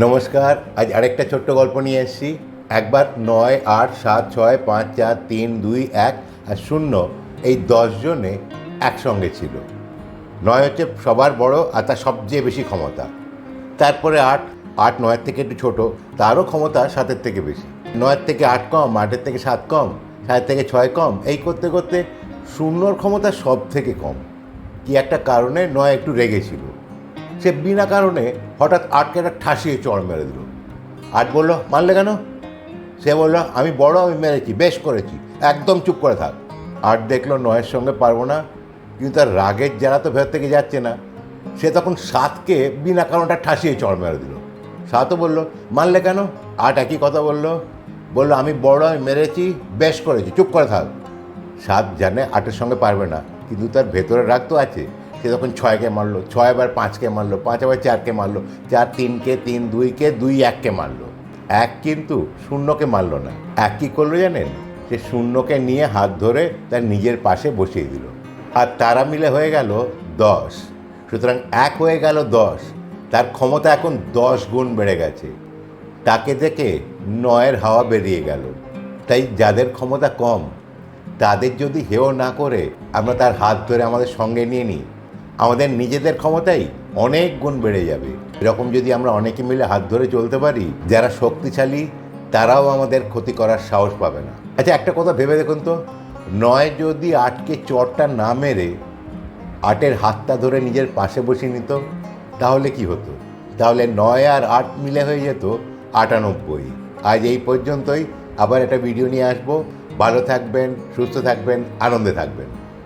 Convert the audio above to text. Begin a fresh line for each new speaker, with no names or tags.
নমস্কার। আজ আরেকটা ছোট্ট গল্প নিয়ে এসেছি। একবার ৯, ৮, ৭, ৬, ৫, ৪, ৩, ২, ১ আর ০ এই ১০ জনে একসঙ্গে ছিল। ৯ হচ্ছে সবার বড় আর তার সবচেয়ে বেশি ক্ষমতা। তারপরে ৮, ৮ ৯-এর থেকে একটু ছোটো, তারও ক্ষমতা ৭-এর থেকে বেশি। ৯-এর থেকে ৮ কম, ৮-এর থেকে ৭ কম, ৭-এর থেকে ৬ কম, এই করতে করতে ০র ক্ষমতা সব থেকে কম। কি একটা কারণে ৯ একটু রেগেছিল। সে বিনা কারণে হঠাৎ ৮কে একটা ঠাসিয়ে চড় মেরে দিল। ৮ বলল, মারলে কেন? সে বলল, আমি বড়, আমি মেরেছি, বেশ করেছি, একদম চুপ করে থাক। ৮ দেখলো ৯-এর সঙ্গে পারবো না, কিন্তু তার রাগের জ্বালা তো ভেতর থেকে যাচ্ছে না। সে তখন ৭কে বিনা কারণটা ঠাসিয়ে চড় মেরে দিল। ৭ও বলল, মারলে কেন? ৮ একই কথা বলল, আমি বড়, আমি মেরেছি, বেশ করেছি, চুপ করে থাক। ৭ জানে ৮-এর সঙ্গে পারবে না, কিন্তু তার ভেতরের রাগ তো আছে। সে তখন 6কে মারলো, 6 আবার 5কে মারলো, 5 আবার 4কে মারলো, 4 3কে, 3 2কে, 2 1কে মারলো। 1 কিন্তু 0কে মারলো না। 1 কী করলো জানেন? সে 0কে নিয়ে হাত ধরে তার নিজের পাশে বসিয়ে দিল, আর তারা মিলে হয়ে গেল 10। সুতরাং 1 হয়ে গেল 10। তার ক্ষমতা এখন 10 গুণ বেড়ে গেছে। তাকে দেখে 9-এর হাওয়া বেরিয়ে গেল। তাই যাদের ক্ষমতা কম, তাদের যদি হেয় না করে আমরা তার হাত ধরে আমাদের সঙ্গে নিয়ে নিই, আমাদের নিজেদের ক্ষমতাই অনেক গুণ বেড়ে যাবে। এরকম যদি আমরা অনেকে মিলে হাত ধরে চলতে পারি, যারা শক্তিশালী তারাও আমাদের ক্ষতি করার সাহস পাবে না। আচ্ছা, একটা কথা ভেবে দেখুন তো, ৯ যদি ৮কে চটটা না মেরে ৮-এর হাতটা ধরে নিজের পাশে বসিয়ে নিত, তাহলে কি হতো? তাহলে ৯ আর ৮ মিলে হয়ে যেত ৯৮। আজ এই পর্যন্তই। আবার একটা ভিডিও নিয়ে আসবো। ভালো থাকবেন, সুস্থ থাকবেন, আনন্দে থাকবেন।